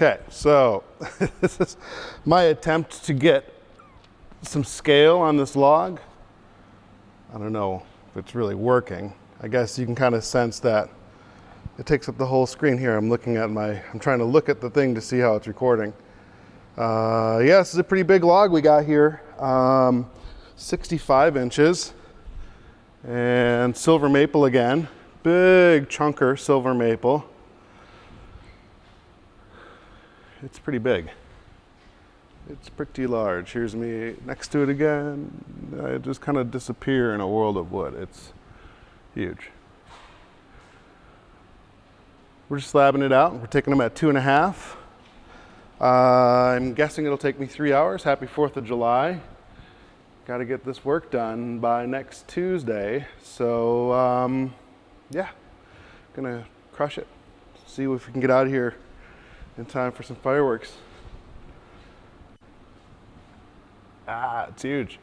Okay, so this is my attempt to get some scale on this log. I don't know if it's really working. I guess you can kind of sense that it takes up the whole screen here. I'm trying to look at the thing to see how it's recording. Yeah, this is a pretty big log we got here. 65 inches and silver maple again. Big chunker silver maple. It's pretty big. It's pretty large. Here's me next to it again. I just kind of disappear in a world of wood. It's huge. We're just slabbing it out. We're taking them at 2.5. I'm guessing it'll take me 3 hours. Happy 4th of July. Got to get this work done by next Tuesday. So, yeah, gonna crush it. See if we can get out of here in time for some fireworks. Ah, it's huge.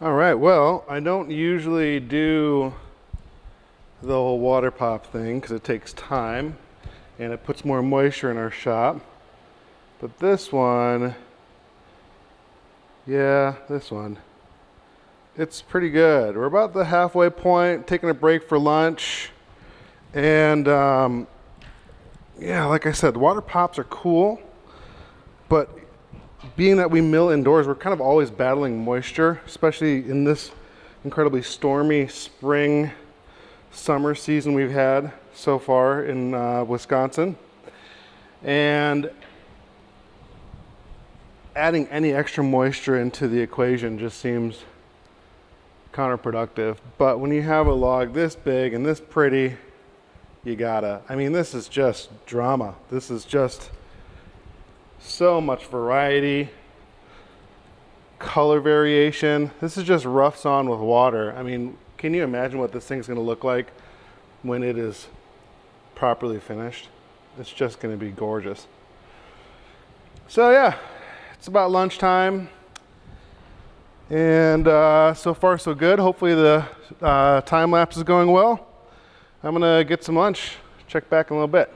All right, well, I don't usually do the whole water pop thing because it takes time and it puts more moisture in our shop. But this one, yeah, this one, it's pretty good. We're about the halfway point, taking a break for lunch. And yeah, like I said, water pops are cool, but being that we mill indoors, we're kind of always battling moisture, especially in this incredibly stormy spring, summer season we've had so far in Wisconsin. And adding any extra moisture into the equation just seems counterproductive. But when you have a log this big and this pretty, you gotta, I mean, this is just drama. This is just so much variety, color variation. This is just rough sawn with water. I mean, can you imagine what this thing's gonna look like when it is properly finished? It's just gonna be gorgeous. So yeah, it's about lunchtime. And so far so good. Hopefully the time lapse is going well. I'm gonna get some lunch, check back in a little bit.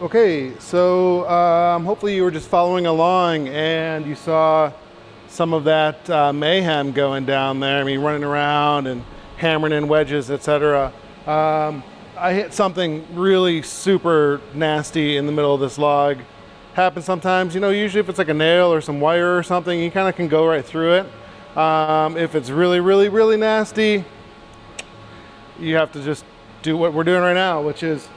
Okay, so hopefully you were just following along and you saw some of that mayhem going down there. I mean, running around and hammering in wedges, etc. I hit something really super nasty in the middle of this log. happens sometimes. You know, usually if it's like a nail or some wire or something, you kind of can go right through it. If it's really, really, really nasty, you have to just do what we're doing right now, which is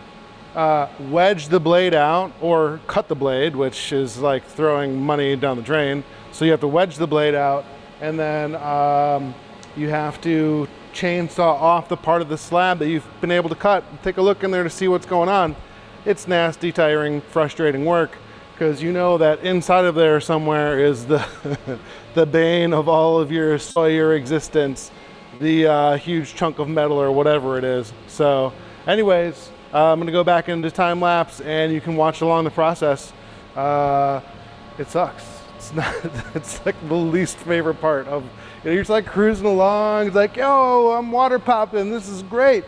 wedge the blade out or cut the blade, which is like throwing money down the drain. So you have to wedge the blade out, and then you have to chainsaw off the part of the slab that you've been able to cut. Take a look in there to see what's going on. It's nasty, tiring, frustrating work, because you know that inside of there somewhere is the the bane of all of your existence, the huge chunk of metal or whatever it is. So anyways, I'm gonna go back into time lapse and you can watch along the process. It sucks. It's not, it's like the least favorite part of, you know, you're just like cruising along. It's like, yo, I'm water popping. This is great.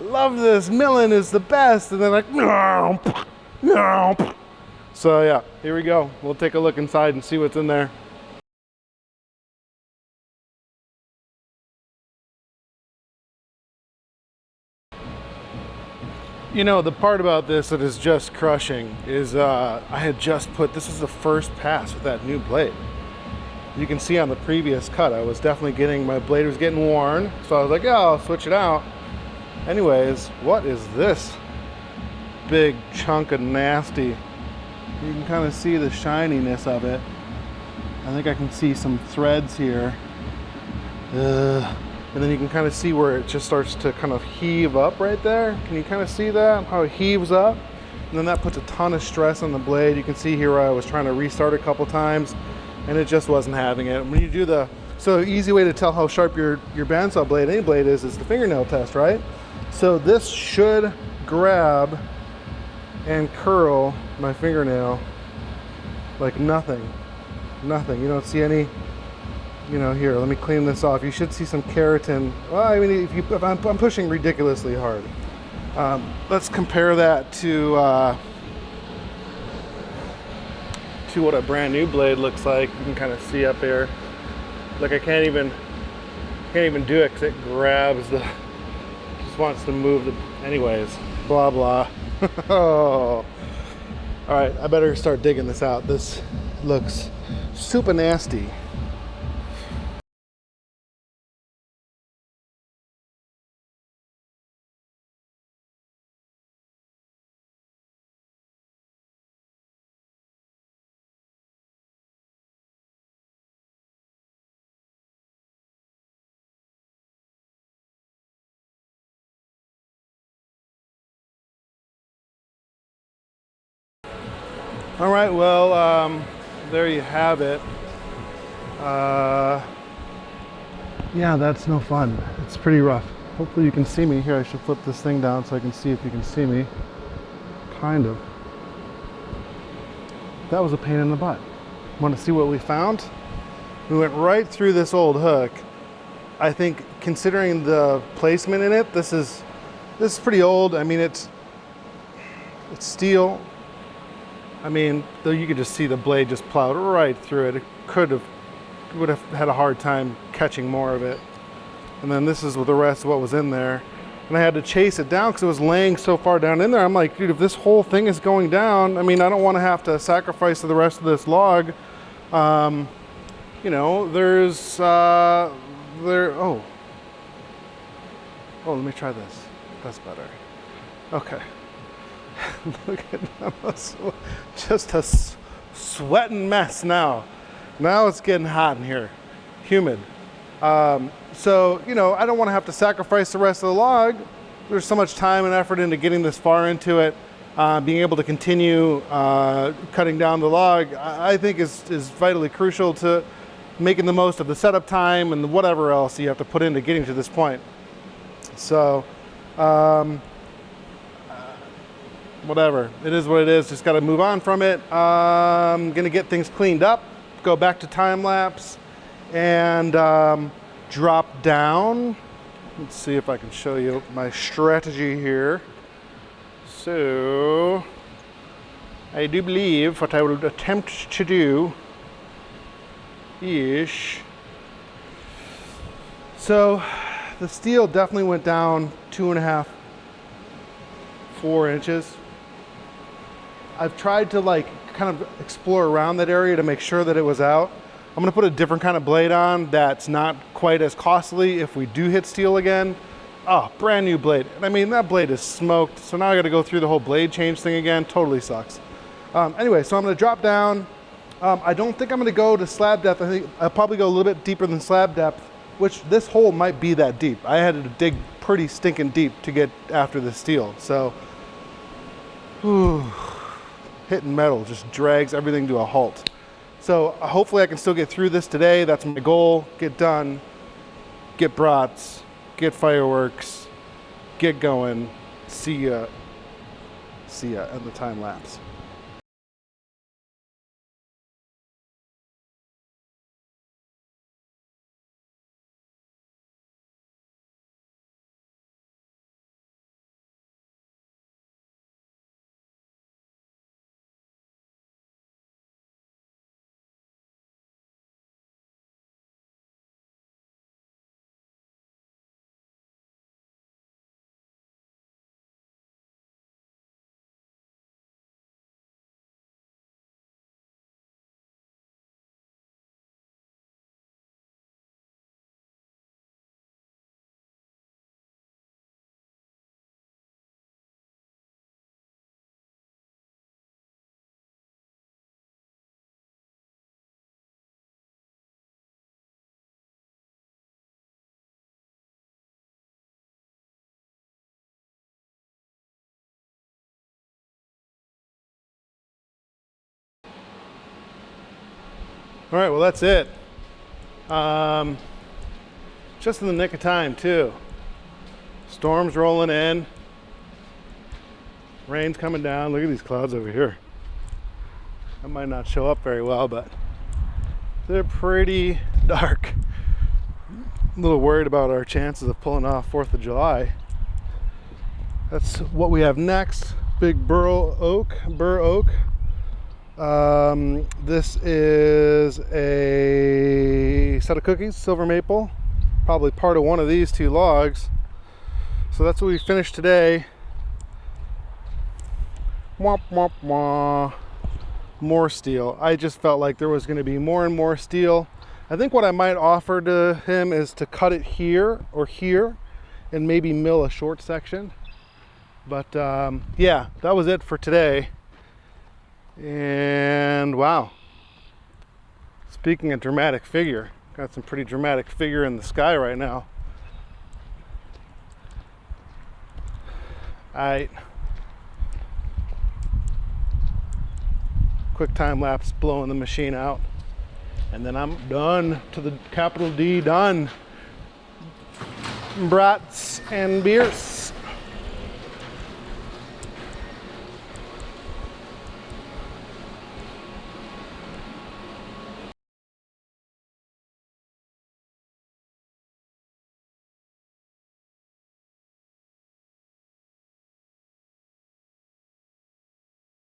Love this. Milling is the best. And then like, no, no. So yeah, here we go. We'll take a look inside and see what's in there. You know, the part about this that is just crushing is I had just put, this is the first pass with that new blade. You can see on the previous cut, I was definitely getting, my blade was getting worn. So I was like, yeah, I'll switch it out. Anyways, what is this big chunk of nasty? You can kind of see the shininess of it. I think I can see some threads here. And then you can kind of see where it just starts to kind of heave up right there. Can you kind of see that, how it heaves up? And then that puts a ton of stress on the blade. You can see here where I was trying to restart a couple times and it just wasn't having it. When you do the, so easy way to tell how sharp your bandsaw blade, any blade is the fingernail test, right? So this should grab and curl my fingernail like nothing. Nothing. You don't see any, you know, here, let me clean this off. You should see some keratin. Well, I mean, if I'm pushing ridiculously hard. Let's compare that to what a brand new blade looks like. You can kind of see up here. Like I can't even do it because it grabs the, just wants to move the, anyways, blah, blah. Oh. All right, I better start digging this out. This looks super nasty. All right, well, there you have it. Yeah, that's no fun. It's pretty rough. Hopefully you can see me. Here, I should flip this thing down so I can see if you can see me. Kind of. That was a pain in the butt. Want to see what we found? We went right through this old hook. I think considering the placement in it, this is pretty old. I mean, it's steel. I mean, though you could just see the blade just plowed right through it. It would have had a hard time catching more of it. And then this is the rest of what was in there. And I had to chase it down because it was laying so far down in there. I'm like, dude, if this whole thing is going down, I mean, I don't want to have to sacrifice the rest of this log. You know, there's, oh, let me try this. That's better. Okay. Look at that, just a sweating mess now. Now it's getting hot in here, humid. So, you know, I don't want to have to sacrifice the rest of the log. There's so much time and effort into getting this far into it. Being able to continue cutting down the log, I think is vitally crucial to making the most of the setup time and whatever else you have to put into getting to this point. So, whatever, it is what it is. Just got to move on from it. I'm gonna get things cleaned up, go back to time lapse, and drop down. Let's see if I can show you my strategy here. So I do believe what I will attempt to do is, so the steel definitely went down 2.5–4 inches. I've tried to like kind of explore around that area to make sure that it was out. I'm gonna put a different kind of blade on that's not quite as costly if we do hit steel again. Oh, brand new blade. And I mean, that blade is smoked, so now I gotta go through the whole blade change thing again. Totally sucks. Anyway, so I'm gonna drop down. I don't think I'm gonna go to slab depth. I think I'll probably go a little bit deeper than slab depth, which this hole might be that deep. I had to dig pretty stinking deep to get after the steel. So, whew, hitting metal just drags everything to a halt. So hopefully I can still get through this today. That's my goal. Get done, get brats, get fireworks, get going. See ya at the time lapse. All right, well, that's it. Just in the nick of time, too. Storm's rolling in. Rain's coming down. Look at these clouds over here. That might not show up very well, but they're pretty dark. I'm a little worried about our chances of pulling off 4th of July. That's what we have next. Big burr oak. This is a set of cookies, silver maple, probably part of one of these 2 logs. So that's what we finished today. Womp womp womp. More steel. I just felt like there was going to be more and more steel. I think what I might offer to him is to cut it here or here and maybe mill a short section. But yeah, that was it for today. And wow, speaking of dramatic figure, got some pretty dramatic figure in the sky right now. Alright, quick time lapse blowing the machine out, and then I'm done, to the capital D, done. Brats and beers.